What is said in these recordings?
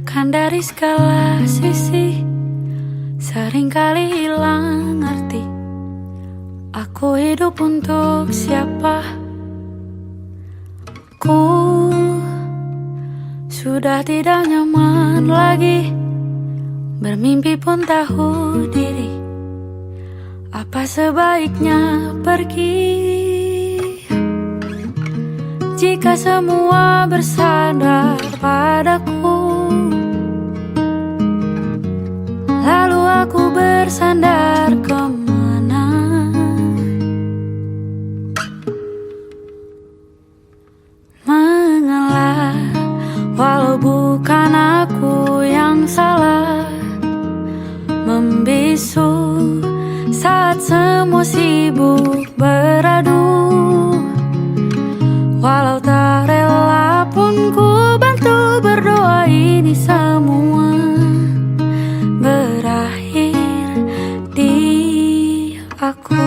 Kan dari segala sisi seringkali hilang arti. Aku hidup untuk siapa? Ku sudah tidak nyaman lagi, bermimpi pun tahu diri. Apa sebaiknya pergi jika semua bersandar padaku? Lalu aku bersandar kemana? Mengalah, walau bukan aku yang salah. Membisu saat semua sibuk beradu. Walau tak rela pun ku bantu berdoa ini semua berakhir di aku.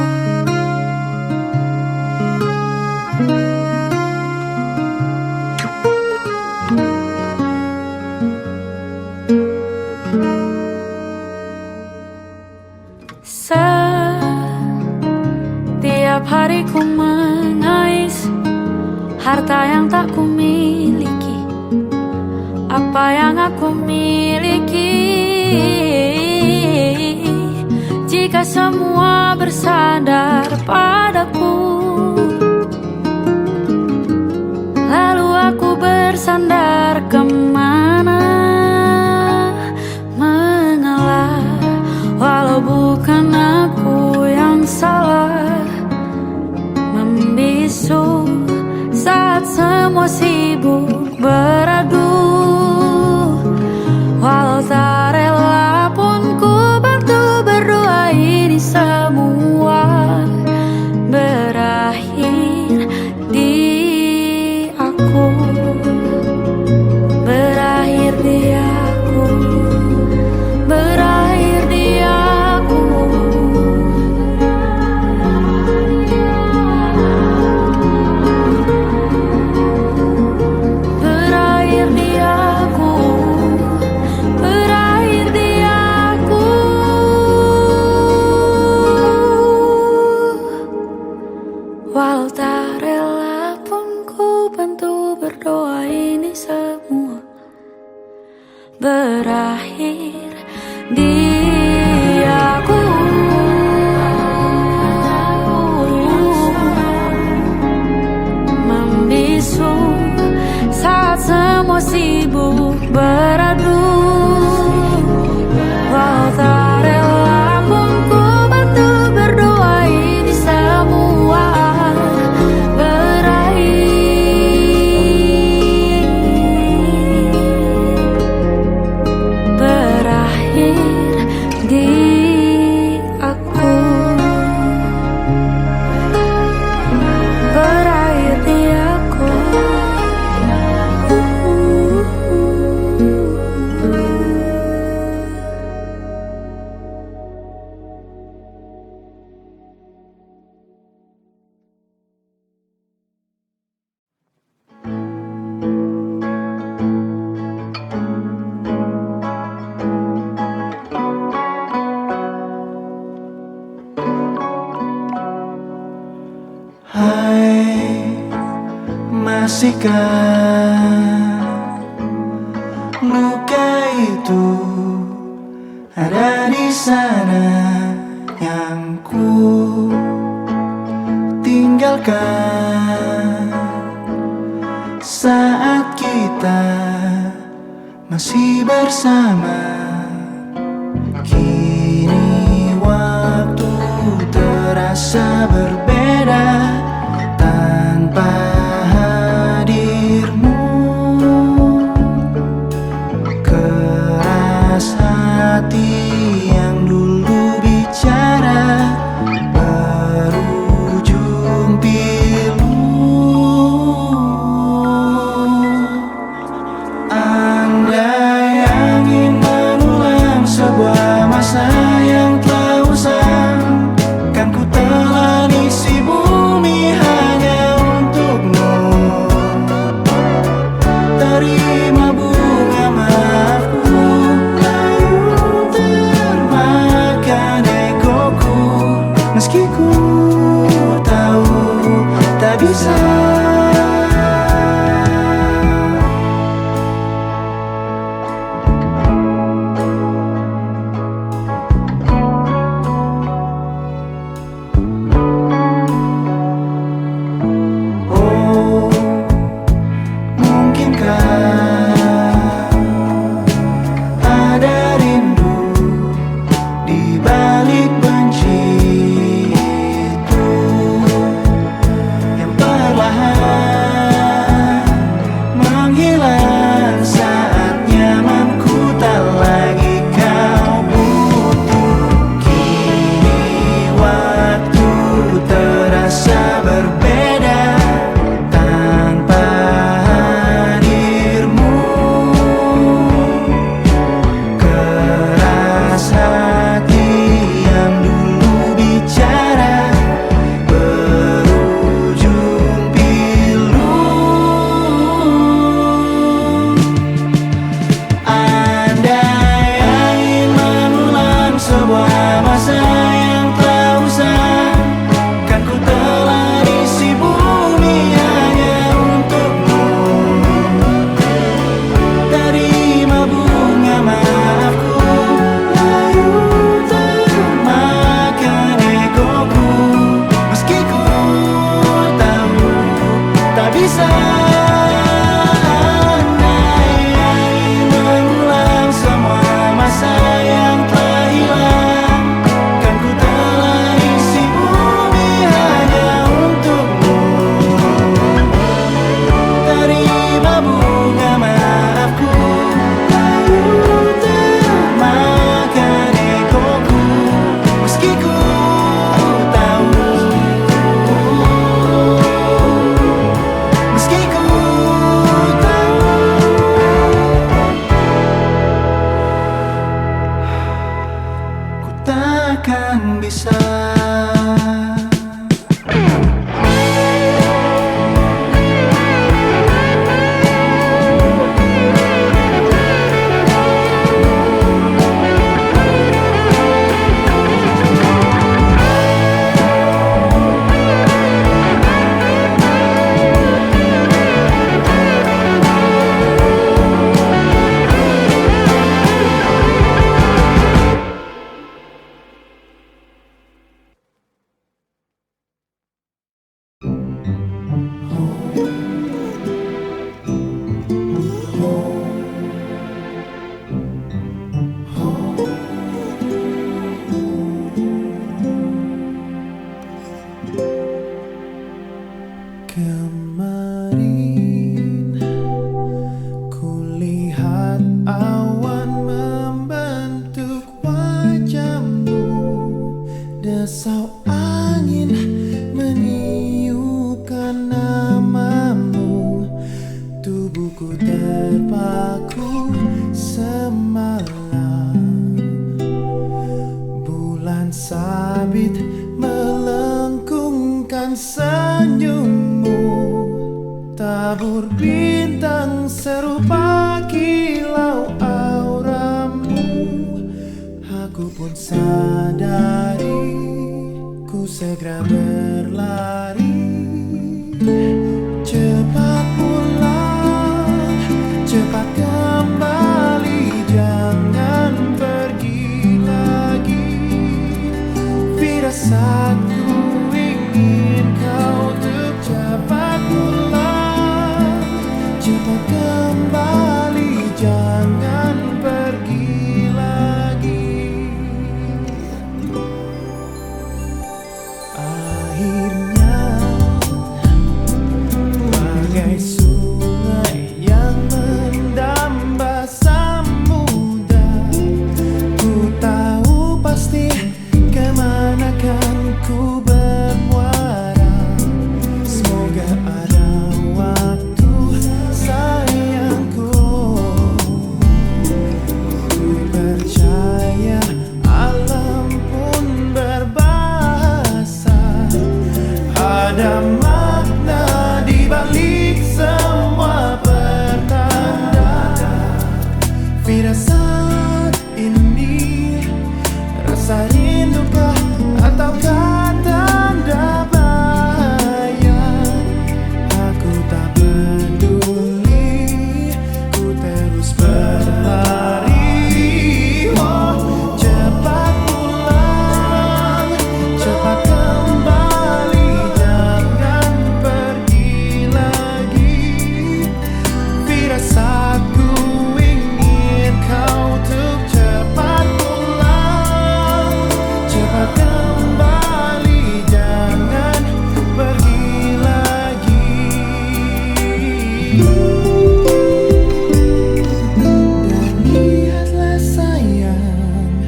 Setiap hari ku mengais harta yang tak ku miliki. Apa yang aku miliki jika semua bersandar padaku? Lalu aku bersandar kemana? Mengalah, walau bukan aku yang salah. Membisu saat semua sibuk beradu. Walau tak rela pun ku bantu berdoa ini semua berakhir di aku. Berakhir di aku. Berakhir di aku. Berakhir di aku. Berakhir di aku. Walau tak rela pun ku bantu berdoa ini semua berakhir di aku. Membisu saat semua sibuk beradu. Walau tak rela pun ku bantu berdoa ini semua berakhir di aku. Berakhir di aku. Hai, masihkah luka itu ada di sana yang ku tinggalkan saat kita masih bersama? Kini waktu terasa berbeda tanpa hadirmu. Keras hati yang dulu bicara berujung pilu. Andai angin mengulang sebuah masa yang telah usang, kan ku telah isi bumi Semur bintang serupa kilau auramu. Aku pun sadari, ku segera berlari. Cepat pulang, cepat kembali, jangan pergi lagi. Firasatku ingin kau untuk cepat pulang, cepat kembali, jangan pergi lagi. Akhirnya bagai sungai yang mendamba samudra, ku tahu pasti kemana kan ku bermuara. Semoga ada waktu sayangku, ku percaya alam pun berbahasa. Ada makna di balik semua pertanda. Firasat ini, rasa rindukah ataukah tanda bahaya? Aku tak peduli, ku terus berlari. Oh, cepat pulang, cepat kembali, jangan pergi lagi. Firasatku ingin kau untuk cepat pulang, cepat kembali, jangan pergi lagi. Dan lihatlah sayang,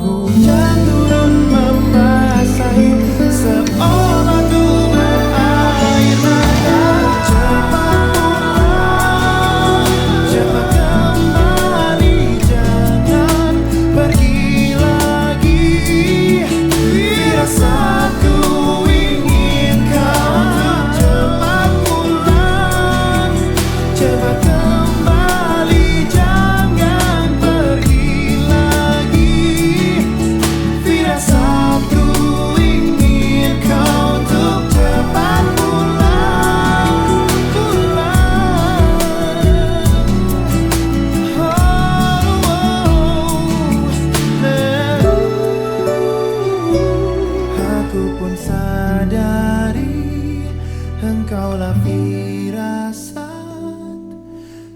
hujan turun membasahi seolah ku berair mata. Cepat pulang, cepat kembali, jangan pergi lagi. Firasatku ingin kau untuk cepat pulang, cepat kembali, jangan pergi lagi. Firasatku ingin kau untuk cepat pulang, Aku pun sadari, engkaulah firasat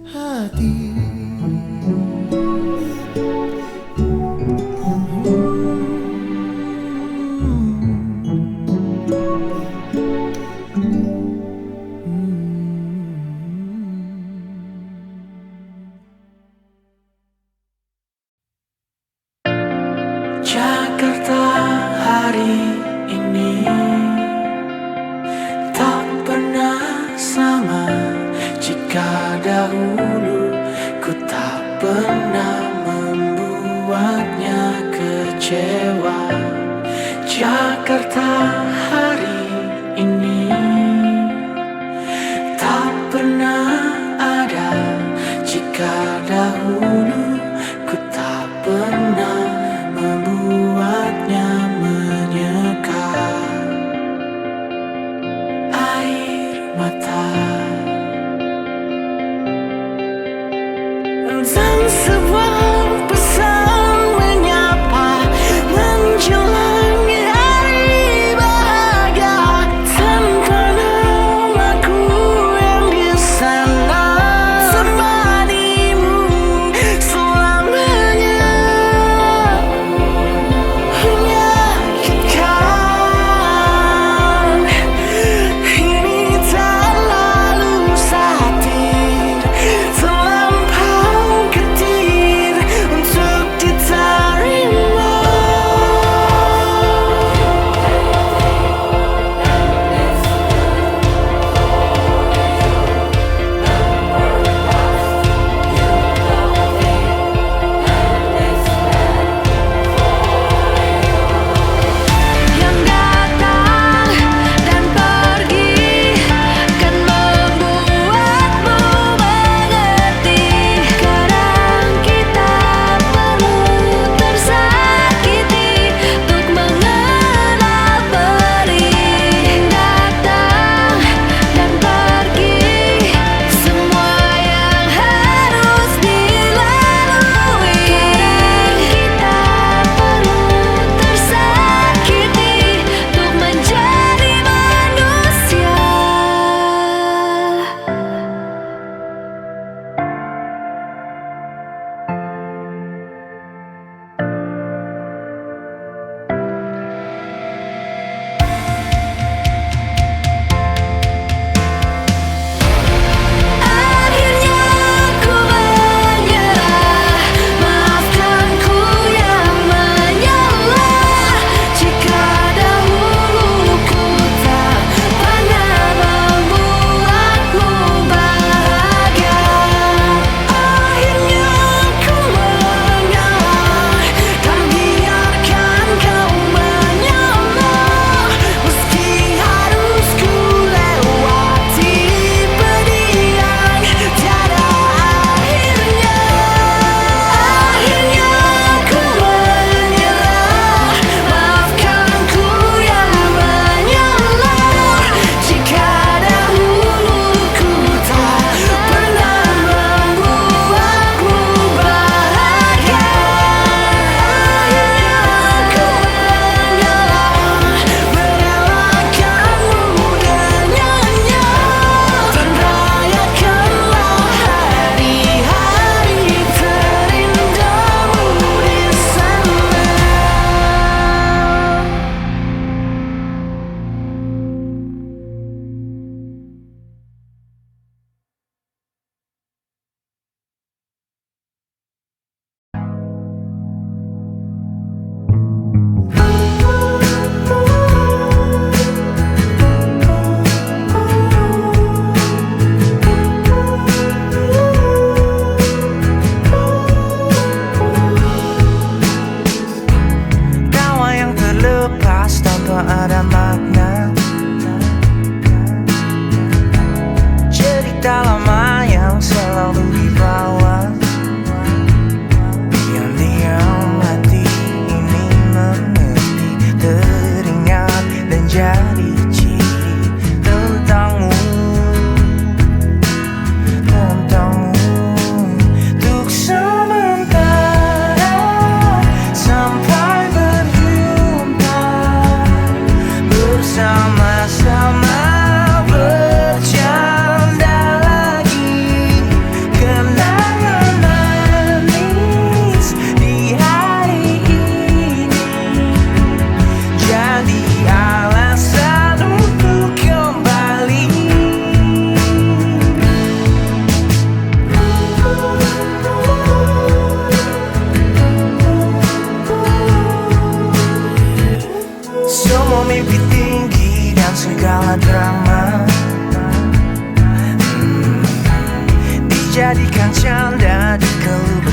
hati. Jakarta hari ini tak pernah sama. Jika dahulu ku tak pernah membuatnya kecewa. Jakarta hari ini tak pernah ada. Jika dahulu ku tak pernah membuatnya menyeka. Air mata dan sebuah pesan menyapa menjelang hari bahagia. Tanpa namaku yang di sana, temanimu selamanya. Menyakitkan ini tak lalu satir, terlampau ketika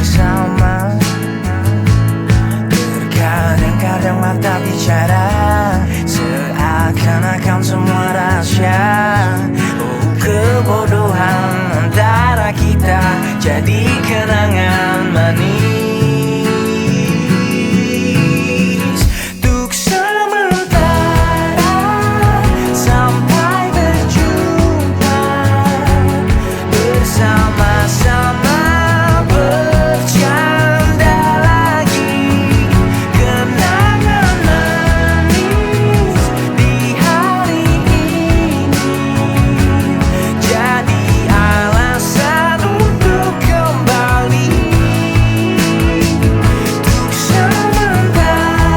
bersama. Terkadang-kadang mata bicara seakan-akan semua rahasia. Oh, kebodohan antara kita jadi kenangan manis. Untuk sementara sampai berjumpa, bersama-sama bercanda lagi. Kenangan manis di hari ini jadi alasan untuk kembali. Untuk sementara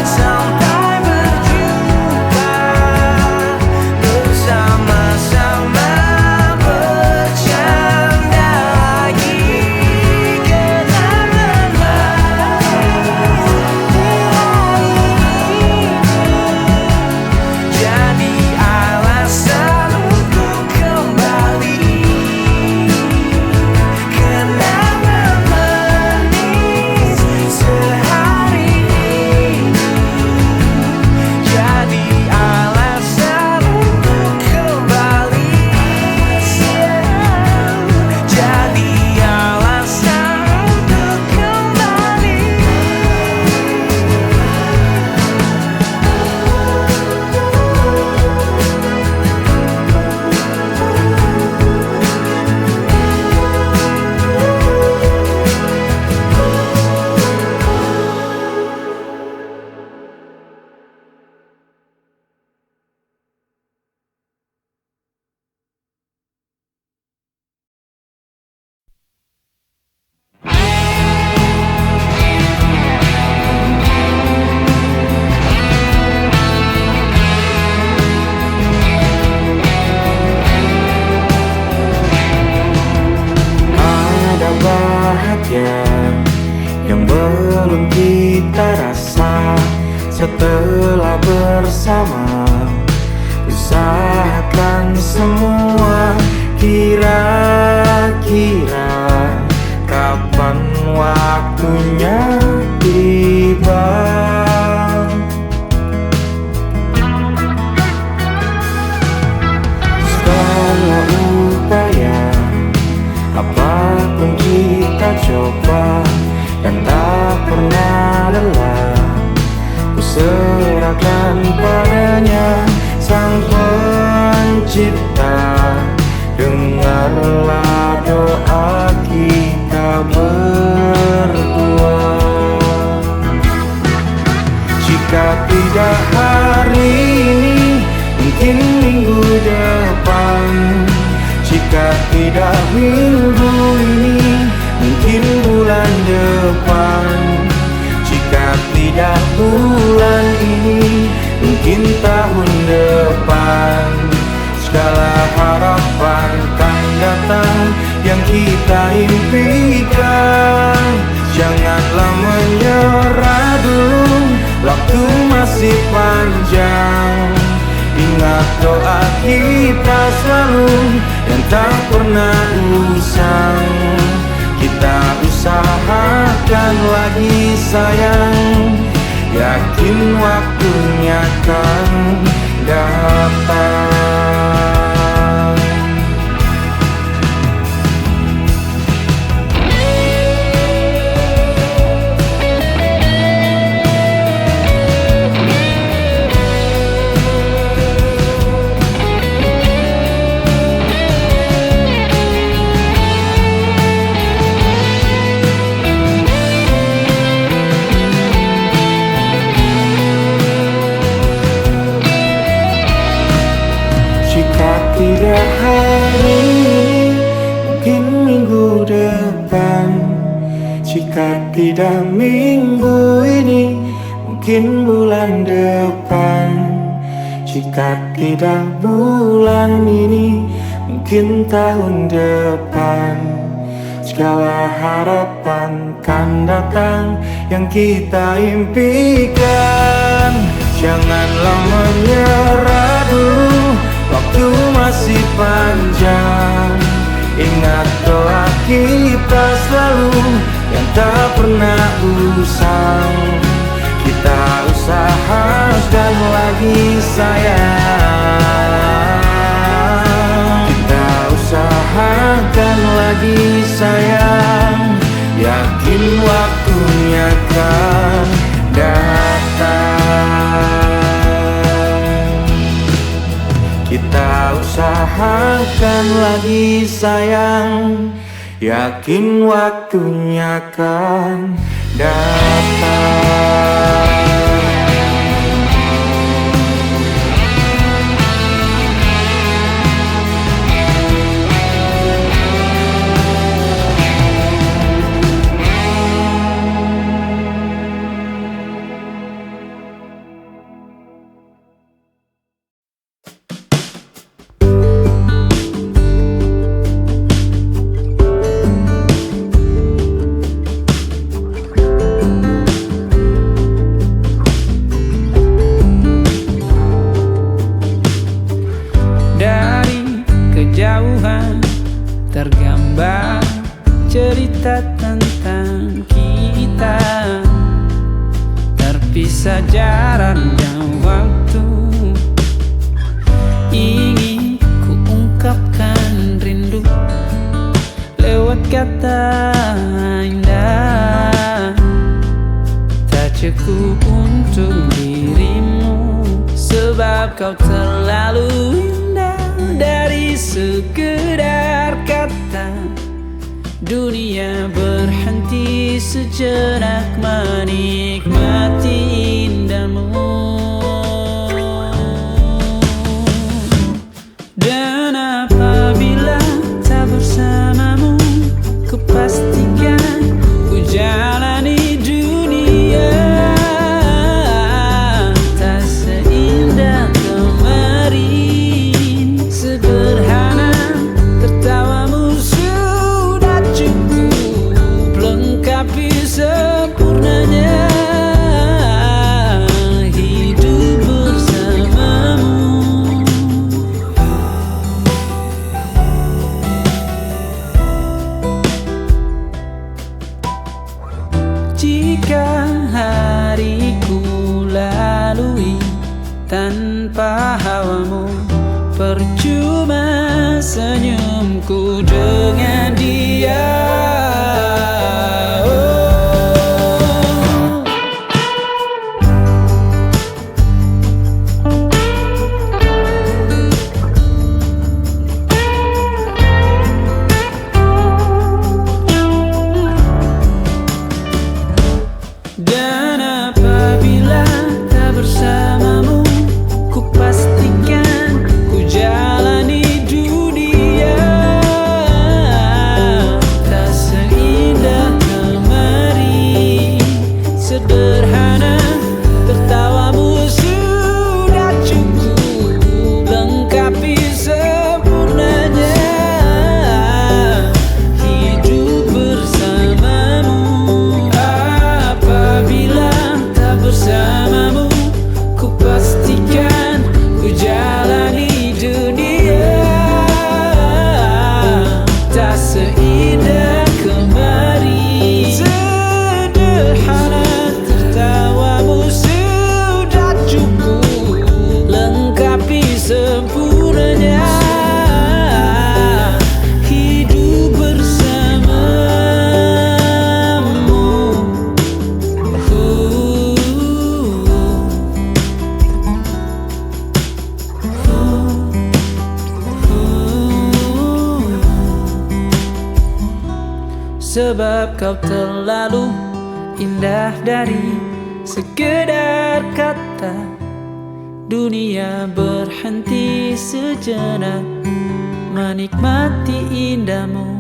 sampai berjumpa, bersama-sama bercanda lagi. Kenangan manis di hari ini jadi alasan untuk kembali. Kenangan manis sehari ini jadi alasan untuk kembali. Jadi alasan untuk kembali. Ada bahagia yang belum kita rasa setelah bersama. Usahakan semua, kira-kira kapan waktunya tiba. Segala upaya, apapun kita coba dan tak pernah lelah. Ku serahkan padanya, Sang Pencipta. Dengarlah doa kita berdua. Jika tidak hari ini, mungkin minggu depan. Jika tidak minggu ini, mungkin bulan depan. Jika tidak bulan ini, mungkin tahun depan. Segala harapan kan datang yang kita impikan. Janganlah menyerah dulu, waktu masih panjang. Ingat doa kita selalu yang tak pernah usang. Kita usahakan lagi sayang, yakin waktunya kan datang. Tidak hari ini, mungkin minggu depan. Jika tidak minggu ini, mungkin bulan depan. Jika tidak bulan ini, mungkin tahun depan. Segala harapan kan datang yang kita impikan. Janganlah menyerah dulu, waktu masih panjang. Ingat doa kita selalu yang tak pernah usang. Kita usahakan lagi sayang. Kita usahakan lagi sayang. Yakin waktunya kan datang. Kita usahakan lagi sayang. Yakin waktunya kan datang. Tergambar cerita tentang kita, terpisah jarak dan waktu. Ingin ku ungkapkan rindu lewat kata indah. Tak cukup untuk dirimu, sebab kau terlalu indah. Dari sekedar kata, dunia berhenti sejenak menikmati indahmu. Dan apabila tak bersamamu, ku pastikan ku jalani dunia tak seindah kemarin. Sederhana, tertawamu sudah cukup lengkapi sempurnanya hidup bersamamu. Jika hariku lalui tanpa hawamu, percuma senyumku dengan dia. Dan apabila tak bersamamu, ku pastikan ku jalani dunia tak seindah kemarin. Sederhana, tertawamu sudah cukup lengkapi sempurnanya hidup bersamamu. Apabila tak bersamamu, ku pastikan ku jalani dunia tak seindah kemarin. Sederhana, tertawamu sudah cukup lengkapi sempurnanya hidup bersamamu. Sebab kau terlalu indah dari sekedar kata, dunia berhenti sejenak menikmati indahmu.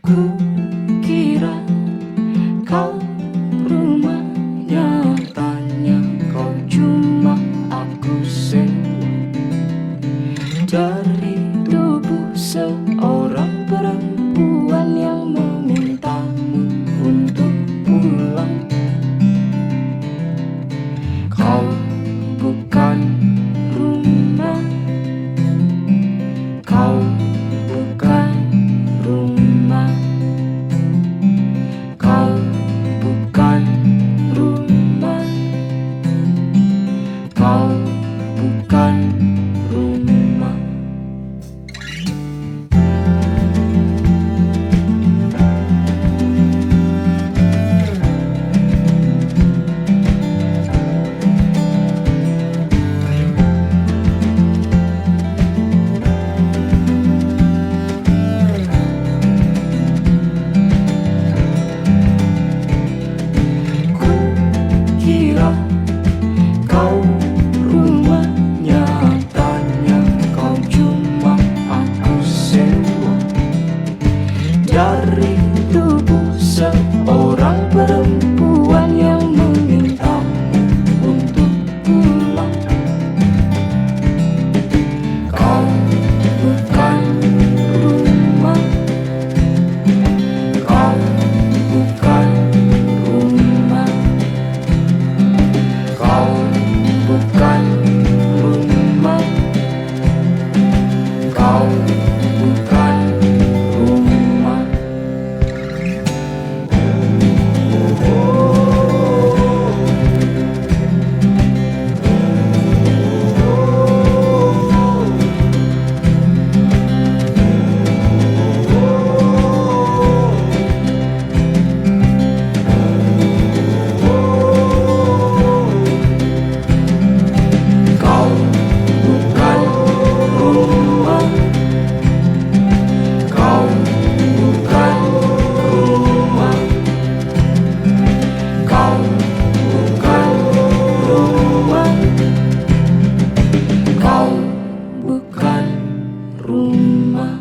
Ku kira kau rumah, nyatanya kau cuma aku sewa dari tubuh seorang perempuan yang memintamu untuk pulang. Kau bukan rumah, kau bukan rumah, kau bukan rumah, kau bukan rumah. Ku kira kau rumah, nyatanya kau cuma aku sewa dari tubuh seorang perempuan yang memintamu untuk pulang. Kau bukan rumah, kau bukan rumah, kau bukan rumah, kau bukan rumah. Kau bukan rumah, kau bukan rumah, kau bukan rumah, kau bukan rumah.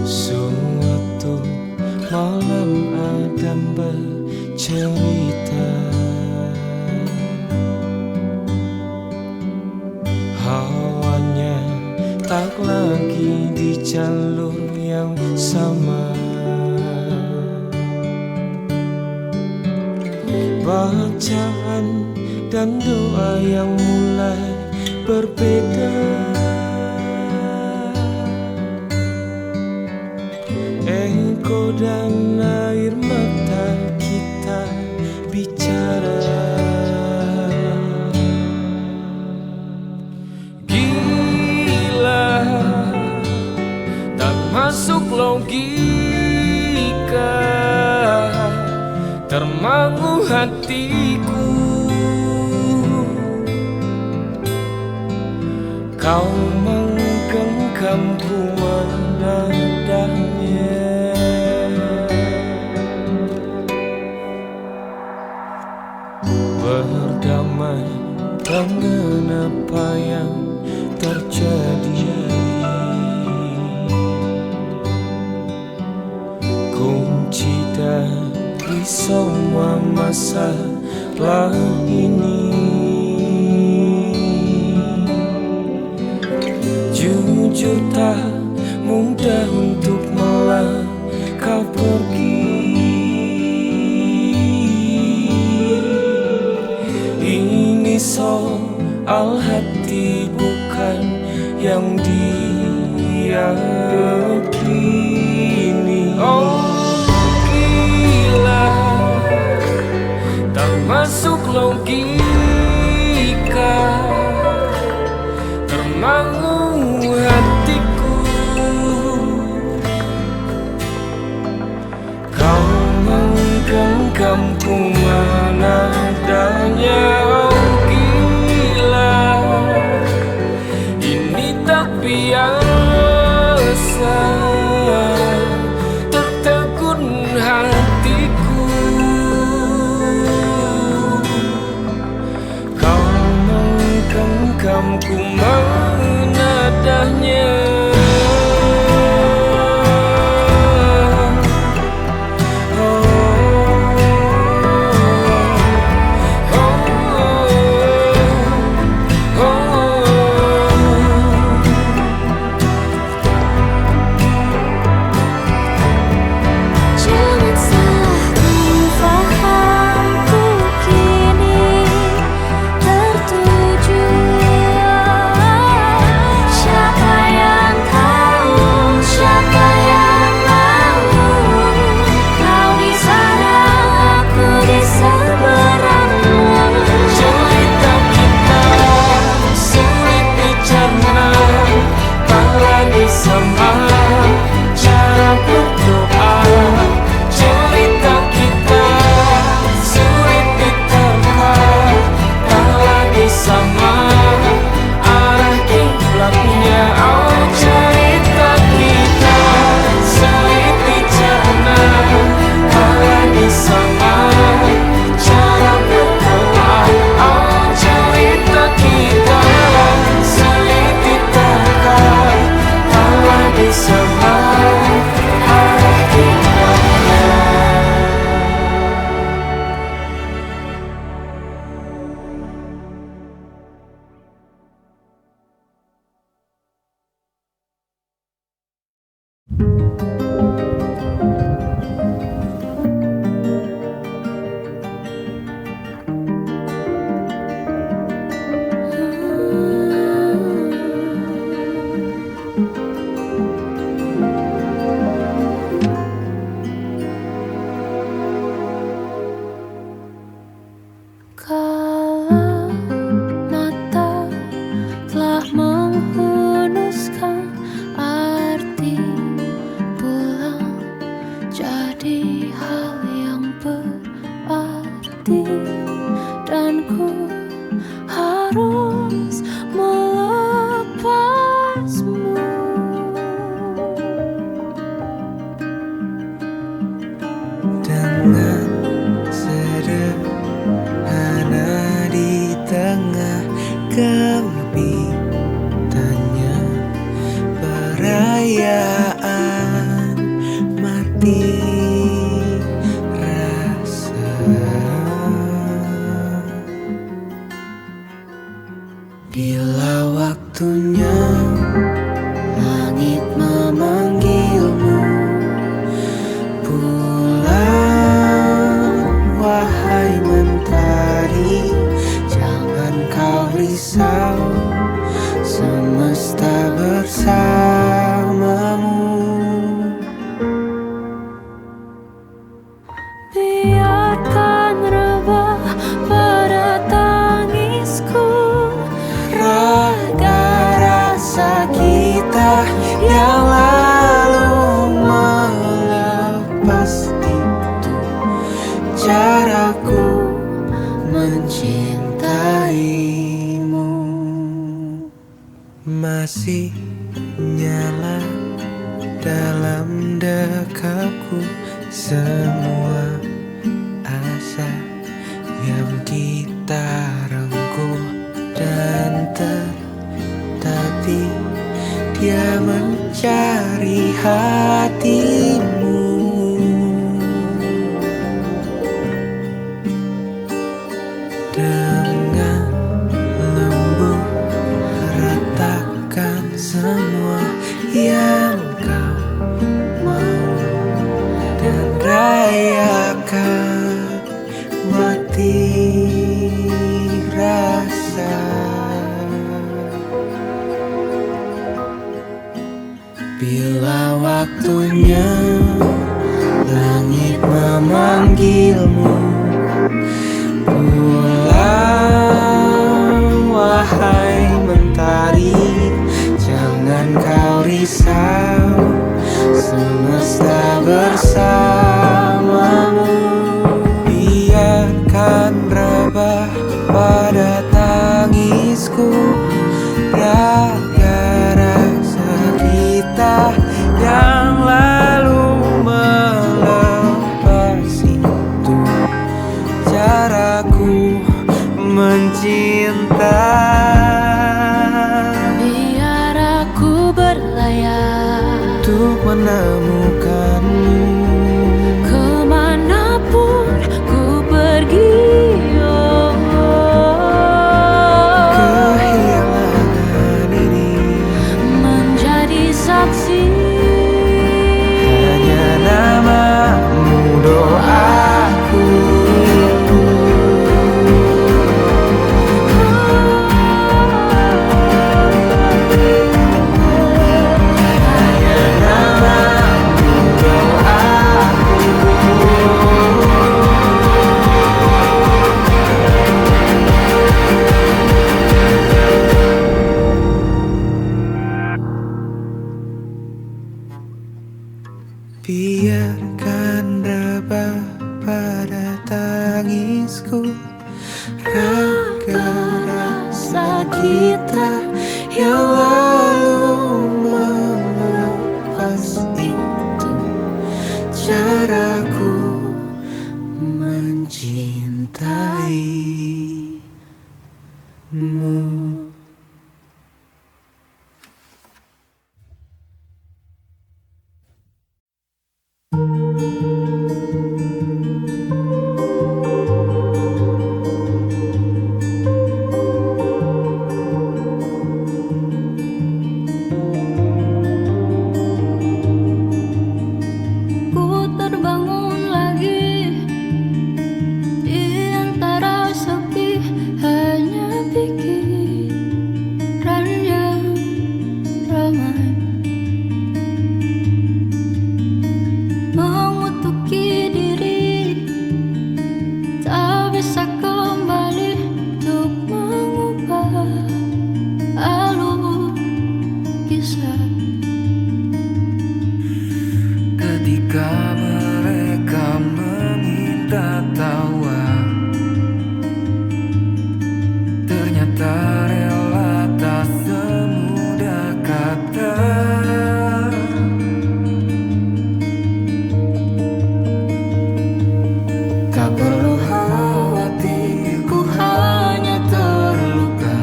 Suatu malam Adam bercerita, hawanya tak lagi di jalur yang sama. Bacaan dan doa yang mulai berbeda. Engkau dan air mata kita bicara. Gila, tak masuk logika, termangu hatiku. Kau menggenggamku menadahnya. Berdamai dengan apa yang terjadi, kunci dari semua masalah ini. Jujur tak mudah untuk melangkah pergi. Ini soal hati bukan yang diyakini. Oh gila, tak masuk logika, termangu hatiku. Kau menggenggam genggamku mana adanya. Oh gila, ini tak biasa, tertegun hatiku. Kau menggenggamku mana adanya. Jangan salahkan fahamku kini tertuju. Siapa yang tahu, siapa yang mahu, kau di sana, aku di seberangmu. Cerita kita sulit dicerna, tak lagi sama cara berdoa. Cerita kita sulit diterka, tak lagi sama arah kiblatnya. Oh cerita kita sulit dicerna, tak lagi sama cara berdoa. Oh cerita kita sulit diterka, tak lagi sama arah kiblatnya. Kala mata telah menghunuskan arti pulang jadi hal yang berarti, dan ku harus melepasmu. Dengan sederhana di tengah kempitannya, perayaan mati rasa. Bila waktunya langit memanggilmu pulang, wahai mentari, jangan kau risau, semesta bersamamu. Biarkan rebah pada tangisku Raga rasa kita yang lalu melepas itu, caraku mencintaimu. Masih nyala dalam dekapku semua asa yang kita rengkuh, dan tadi dia mencari hatimu. Dengan lembut ratakan semua yang kau mau, dan rayakan mati rasa. Bila waktunya langit memanggilmu pulang, wahai mentari, jangan kau risau, semesta bersamamu. pada tangisku, raga rasa kita yang lalu melepas itu caraku mencinta. Biar aku berlayar Untuk menemukanmu kemanapun ku pergi, oh. kehilangan ini Menjadi saksi hanya namamu, doaku. Hanya namamu, biarkan rebah pada tangisku, raga rasa kita yang lalu melepas itu caraku mencintaimu. ku terbangun lagi di antara sepi, hanya pikiran yang ramai mengutuki diri, tak bisa kembali untuk mengubah alur kisah. Ketika mereka meminta tawa, ternyata rela tak semudah kata. Tak perlu khawatir, ku hanya terluka,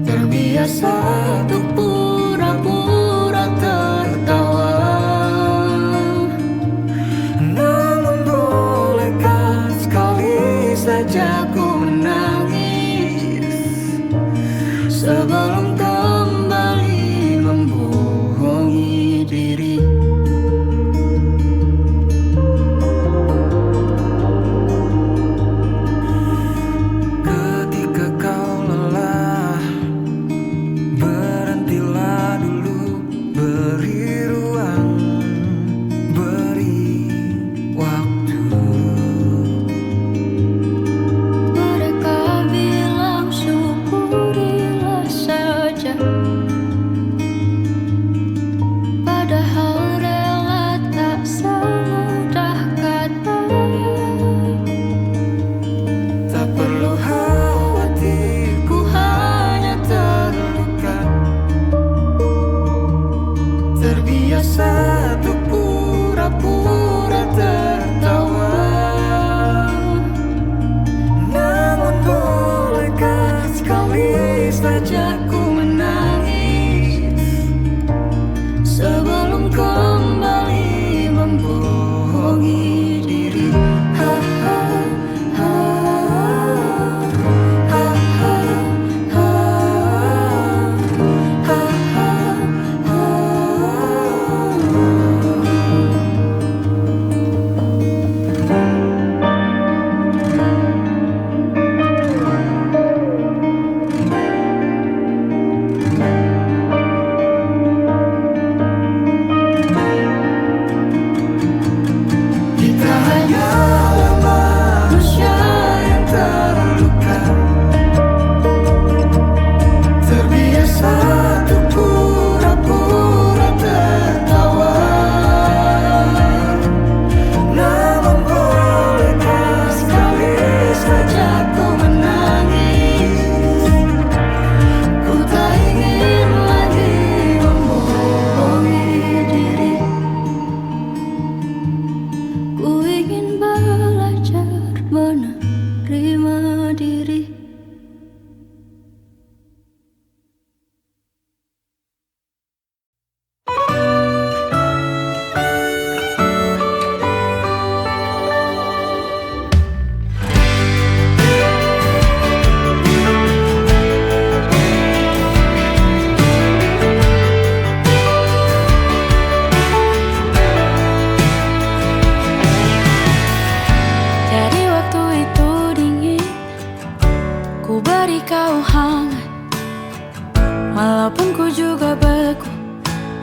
terbiasa untuk pura-pura tertawa. Namun bolehkah sekali saja ku menangis sebelum kembali membohongi diri. Ketika kau lelah, berhentilah dulu, beri ruang, beri waktu.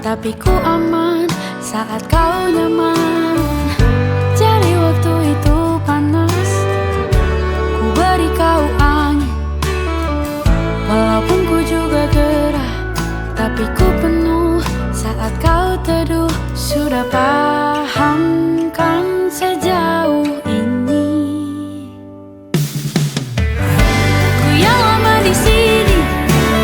tapi ku aman saat kau nyaman. Jadi waktu itu panas, ku beri kau angin. Walaupun ku juga gerah, tapi ku penuh saat kau teduh. Sudah paham kan sejauh ini? Ku yang lama di sini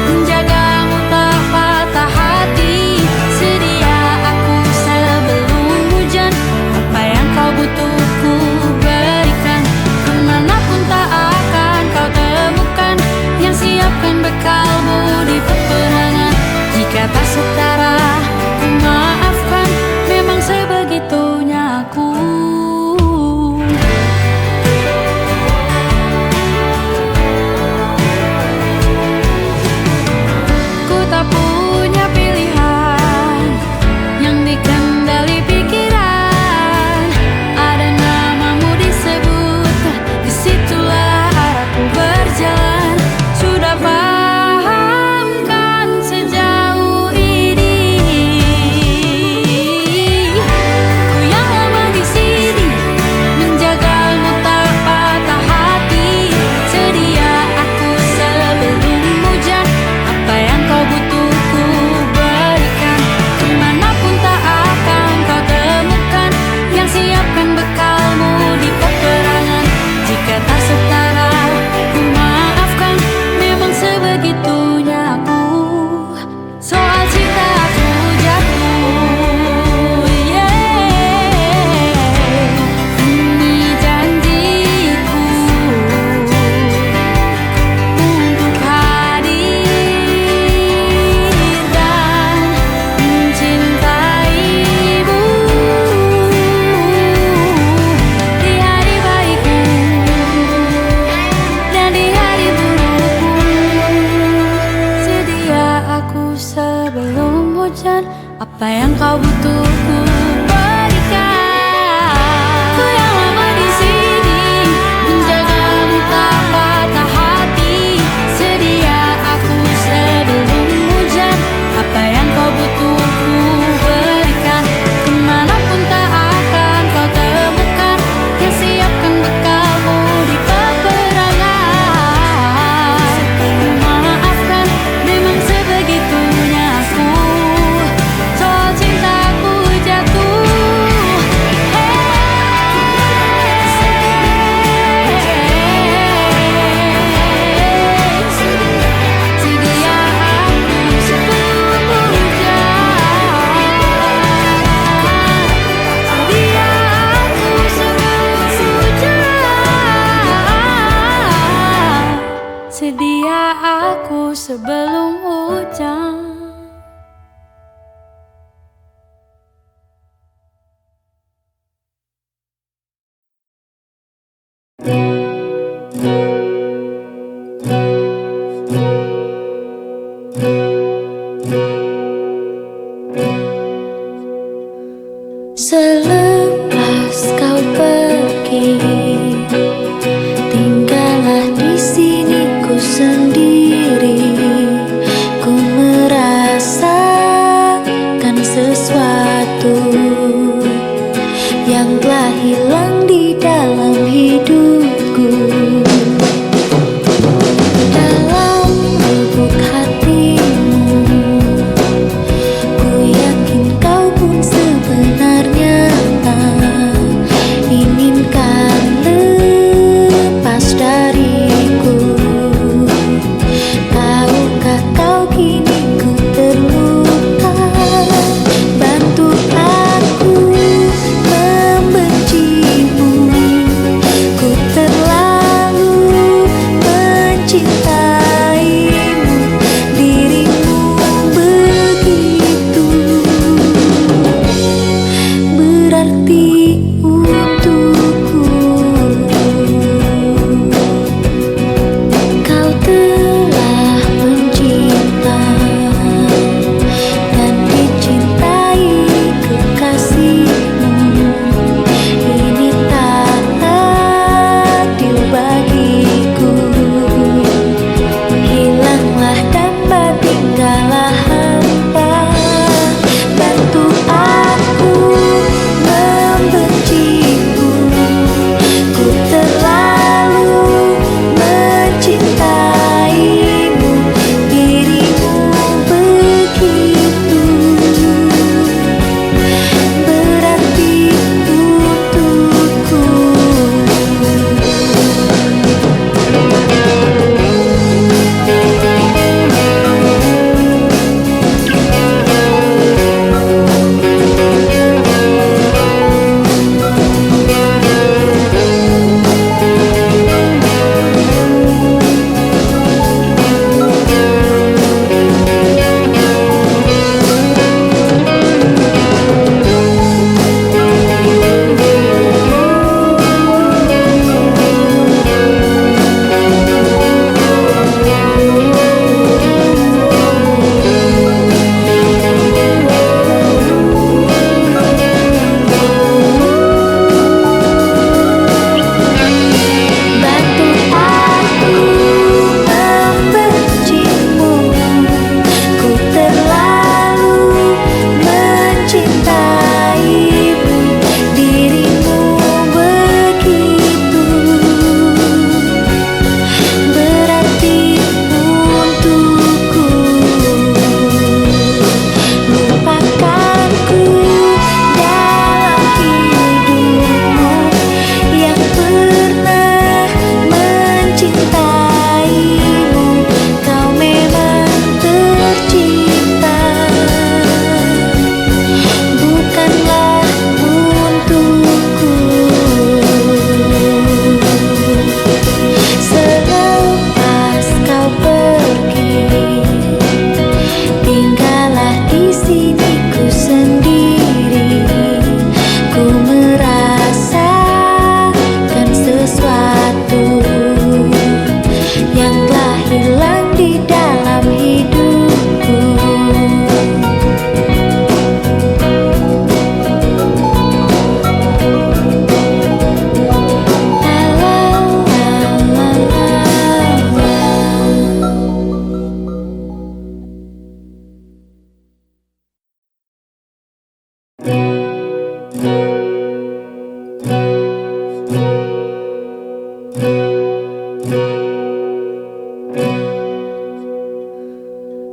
menjagamu tak patah hati. Sedia aku sebelum hujan, apa yang kau butuh ku berikan. Kemanapun tak akan kau temukan yang siapkan bekalmu di peperangan. Jika tak setara ku maafkan, memang sebegitunya aku. Ku tak punya pilihan yang dikendali pikiran. Ada namamu disebut, disitulah arahku berjalan. Sudah paham kan sejauh ini? Ku yang lama di sini menjagamu tak patah hati. Sedia aku sebelum hujan, apa yang kau butuh ku berikan. Kemanapun tak akan kau temukan yang siapkan bekalmu di peperangan. Jika tak setara ku maafkan, memang sebegitunya aku. Soal cinta aku jatuh, ini janjiku untuk hadir dan mencintaimu di hari baikku dan di hari burukku. Sedia aku sebelum hujan, apa yang kau butuh ku berikan. Ku yang lama di sini menjagamu tak patah hati. Sedia aku sebelum hujan, apa yang kau butuh ku berikan. Kemanapun tak akan kau temukan yang siapkan bekalmu di peperangan. Ku maafkan, memang sebegitunya aku. Soal cintaku jatuh, sedia aku sebelum hujan. Sedia aku sebelum hujan. Sedia aku sebelum hujan. Selepas kau pergi, tinggallah di sini ku sendiri. Ku merasakan sesuatu yang telah hilang di dalam hidupku. Dalam lubuk hatimu, ku yakin kau pun sebenarnya tak inginkan lepas dariku. Tahukah kau kini ku terluka? Bantu aku membencimu. Ku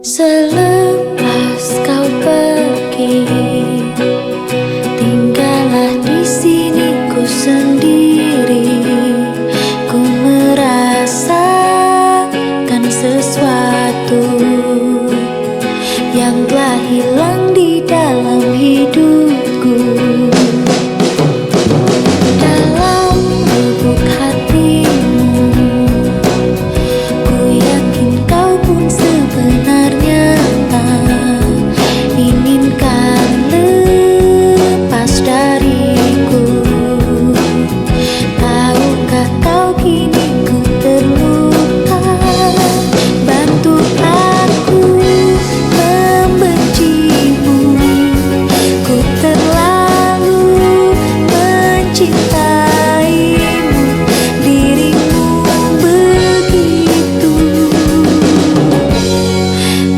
Selepas kau pergi, tinggallah di sini ku sendiri. Ku merasakan sesuatu yang telah hilang di dalam hidupku. Dalam lubuk hatimu, ku yakin kau pun sebenarnya inginkan lepas dariku. Tahukah kau kini ku terluka? Bantu aku membencimu. Ku terlalu mencintaimu, dirimu begitu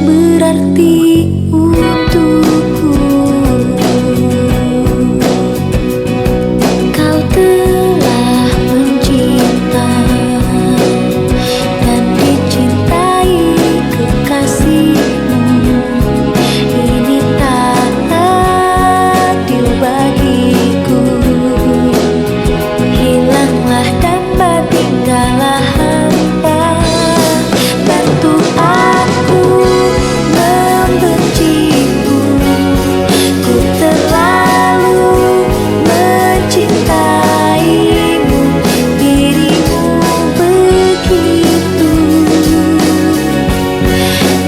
berarti untukku. Kau telah mencinta dan dicintai kekasihmu. Ini tak adil bagiku. Hilanglah dan tinggallah hamba. Bantu aku membencimu. Ku terlalu mencintaimu, dirimu begitu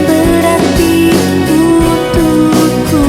berarti untukku.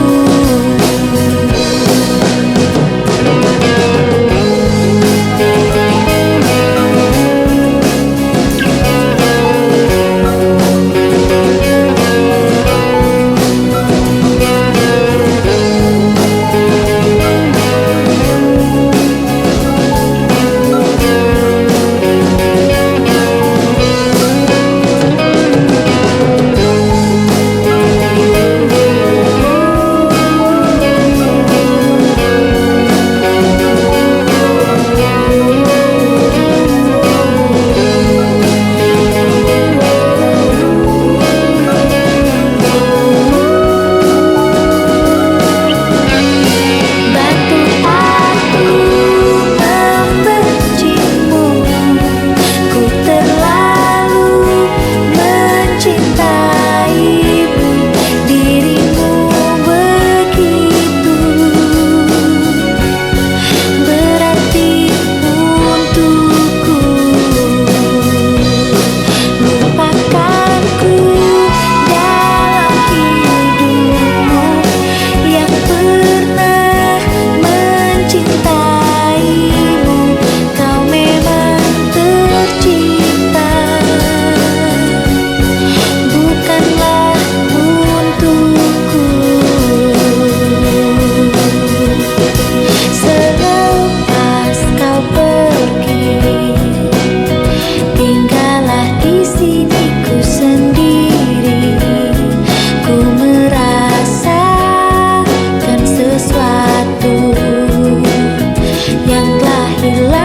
Bantu aku membencimu. Ku terlalu mencintaimu, dirimu begitu berarti untukku. Lupakanku dalam hidupmu yang pernah mencintaimu. Kau memang tercipta, bukanlah untukku. Selepas kau pergi, tinggallah di sini ku sendiri. Ku merasakan sesuatu yang telah hilang